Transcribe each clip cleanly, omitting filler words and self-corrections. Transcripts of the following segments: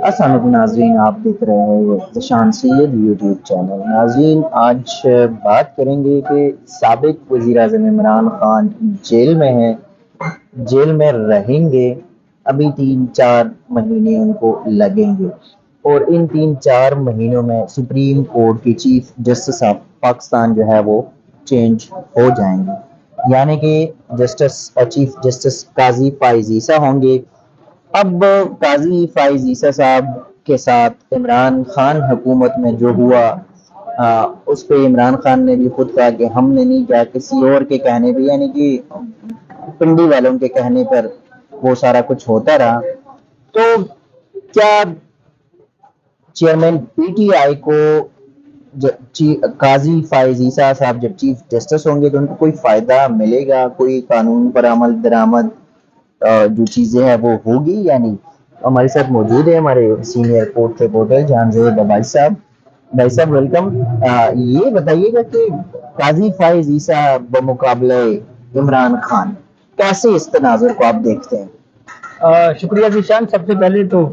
السلام علیکم ناظرین، آپ دیکھ رہے ہیں ذیشان سید یوٹیوب چینل۔ ناظرین، آج بات کریں گے کہ سابق وزیر اعظم عمران خان جیل میں ہیں، جیل میں رہیں گے، ابھی 3-4 مہینے ان کو لگیں گے، اور ان 3-4 مہینوں میں سپریم کورٹ کی چیف جسٹس آف پاکستان جو ہے وہ چینج ہو جائیں گے، یعنی کہ چیف جسٹس قاضی فائز عیسیٰ ہوں گے۔ اب قاضی فائز عیسیٰ صاحب کے ساتھ عمران خان حکومت میں جو ہوا، اس پہ عمران خان نے بھی خود کہا کہ ہم نے نہیں کیا، کسی اور کے کہنے پہ، یعنی کہ پنڈی والوں کے کہنے پر وہ سارا کچھ ہوتا رہا۔ تو کیا چیئرمین پی ٹی آئی کو قاضی فائز عیسیٰ صاحب جب چیف جسٹس ہوں گے تو ان کو کوئی فائدہ ملے گا، کوئی قانون پر عمل درآمد جو چیزیں ہیں وہ ہوگی یا نہیں؟ ہمارے ساتھ موجود ہے ہمارے سینئر کورٹ رپورٹر جہان زیب بھائی صاحب۔ بھائی صاحب ویلکم۔ یہ بتائیے گا کہ قاضی فائز عیسیٰ بمقابلہ عمران خان کیسے اس تناظر کو آپ دیکھتے ہیں؟ شکریہ ذیشان۔ سب سے پہلے تو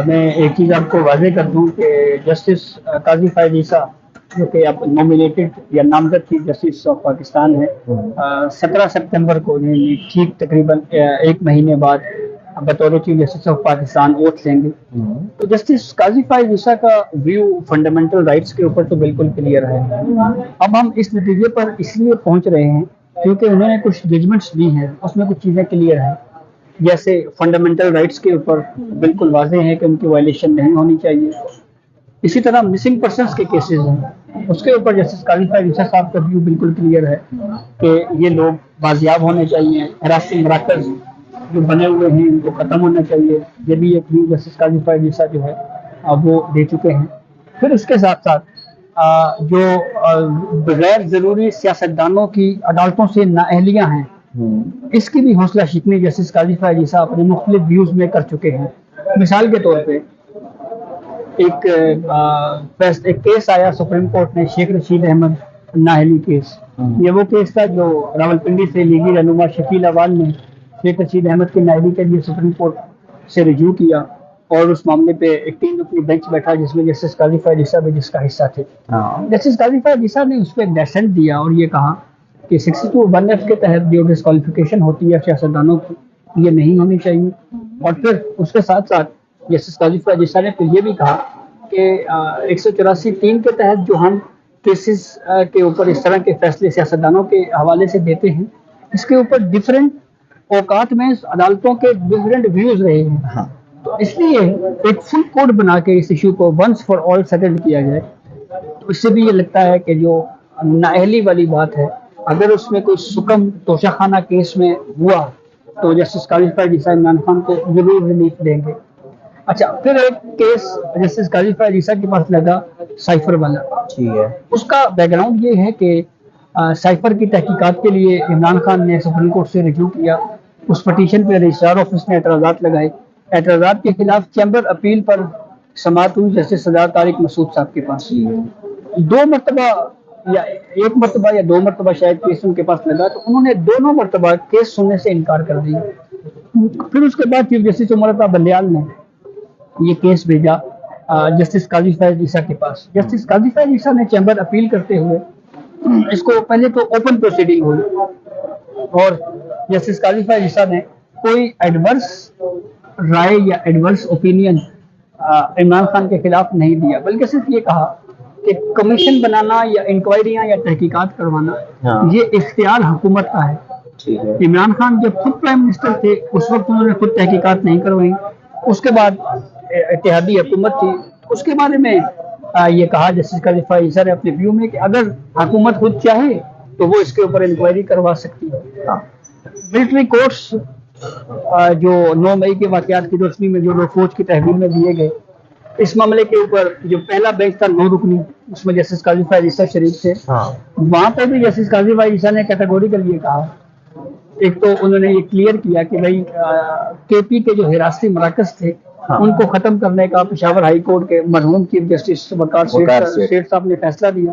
میں ایک چیز آپ کو واضح کر دوں کہ جسٹس قاضی فائز عیسیٰ جو کہ اب نامینیٹڈ یا نامزد چیف جسٹس آف پاکستان ہے، 17 سپتمبر کو ٹھیک تقریباً 1 مہینے بعد بطور chief justice of Pakistan oath لیں گے۔ تو جسٹس قاضی فائز عیسیٰ کا ویو فنڈامنٹل رائٹس کے اوپر تو بالکل کلیئر ہے۔ اب ہم اس نتیجے پر اس لیے پہنچ رہے ہیں کیونکہ انہوں نے کچھ ججمنٹس دی ہیں، اس میں کچھ چیزیں کلیئر ہیں، جیسے فنڈامنٹل رائٹس کے اوپر بالکل واضح ہے کہ ان کی وائلیشن نہیں ہونی چاہیے۔ اسی طرح مسنگ پرسنس کے کیسز ہیں، اس کے اوپر جسٹس قاضی فائز عیسیٰ صاحب کا ویو بالکل کلیئر ہے کہ یہ لوگ بازیاب ہونے چاہیے، ہراسنگ مراکز جو بنے ہوئے ہیں ان کو ختم ہونا چاہیے۔ یہ بھی ایک ویو جسٹس قاضی فائز عیسیٰ جو ہے وہ دے چکے ہیں۔ پھر اس کے ساتھ ساتھ جو بغیر ضروری سیاستدانوں کی عدالتوں سے نااہلیاں ہیں، اس کی بھی حوصلہ شکنی جسٹس قاضی فائز عیسیٰ اپنے مختلف ویوز میں کر چکے ہیں۔ مثال کے طور پہ ایک کیس آیا سپریم کورٹ میں، شیخ رشید احمد نااہلی کیس۔ یہ وہ کیس تھا جو راولپنڈی سے لیگی رہنما شکیل احوال نے شیخ رشید احمد کی نااہلی کے لیے سپریم کورٹ سے رجوع کیا، اور اس معاملے پہ ایک 3 رکنی بینچ بیٹھا جس میں جسٹس قاضی فائز عیسیٰ بھی جس کا حصہ تھے۔ جسٹس قاضی فائز عیسیٰ نے اس پہ ڈیسنٹ دیا اور یہ کہا کہ 62(1)(f) کے تحت جو ڈسکوالیفیکیشن ہوتی ہے سیاستدانوں کی، یہ نہیں ہونی چاہیے۔ اور پھر اس کے ساتھ ساتھ جسٹس قاضی فائز عیسیٰ نے پھر یہ بھی کہا کہ 184(3) کے تحت جو ہم کیسز کے اوپر اس طرح کے فیصلے سیاستدانوں کے حوالے سے دیتے ہیں، اس کے اوپر ڈفرینٹ اوقات میں عدالتوں کے ڈفرینٹ ویوز رہے ہیں، تو اس لیے ایک فل کوڈ بنا کے اس ایشو کو ونس فار آل سیٹل کیا جائے۔ تو اس سے بھی یہ لگتا ہے کہ جو نااہلی والی بات ہے، اگر اس میں کوئی سکم توشہ خانہ کیس میں ہوا تو جسٹس قاضی فائز عیسیٰ عمران خان کو ضرور ریلیف دیں گے۔ اچھا، پھر ایک کیس جسٹس قاضی فائز عیسیٰ کے پاس لگا سائفر والا۔ ٹھیک ہے، اس کا بیک گراؤنڈ یہ ہے کہ سائفر کی تحقیقات کے لیے عمران خان نے سپریم کورٹ سے رجوع کیا، اس پٹیشن پہ رجسٹرار آفس نے اعتراضات لگائے، اعتراضات کے خلاف چیمبر اپیل پر سماعت ہوئی جسٹس سردار طارق مسعود صاحب کے پاس۔ 2 مرتبہ یا 1 مرتبہ یا 2 مرتبہ شاید کیس ان کے پاس لگا، تو انہوں نے دونوں مرتبہ کیس سننے سے انکار کر دیا۔ پھر اس کے بعد چیف جسٹس عمر عطا بلیال نے یہ کیس بھیجا جسٹس قاضی فائز عیسیٰ کے پاس۔ جسٹس قاضی فائز عیسیٰ نے چیمبر اپیل کرتے ہوئے اس کو پہلے تو اوپن پروسیڈنگ ہوئی، اور جسٹس قاضی فائز عیسیٰ نے کوئی ایڈورس رائے یا ایڈورس اوپینین عمران خان کے خلاف نہیں دیا، بلکہ صرف یہ کہا کہ کمیشن بنانا یا انکوائریاں یا تحقیقات کروانا یہ اختیار حکومت کا ہے۔ عمران خان جب خود پرائم منسٹر تھے اس وقت انہوں نے خود تحقیقات نہیں کروائی، اس کے بعد اتحادی حکومت تھی، اس کے بارے میں یہ کہا جسٹس قاضی فائز عیسیٰ نے اپنے ویو میں کہ اگر حکومت خود چاہے تو وہ اس کے اوپر انکوائری کروا سکتی ہے۔ ملٹری کورٹس جو 9 مئی کے واقعات کی روشنی میں جو لوگ فوج کی تحویل میں دیے گئے، اس معاملے کے اوپر جو پہلا بینچ تھا 9 رکنی، اس میں جسٹس قاضی فائز عیسیٰ شریف تھے، وہاں پہ بھی جسٹس قاضی فائز عیسیٰ نے کیٹیگوریکل یہ کہا، ایک تو انہوں نے یہ کلیئر کیا کہ بھائی کے پی کے جو حراستی مراکز تھے ان کو ختم کرنے کا پشاور ہائی کورٹ کے مرحوم چیف جسٹس وقار شیخ صاحب نے فیصلہ دیا،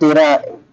13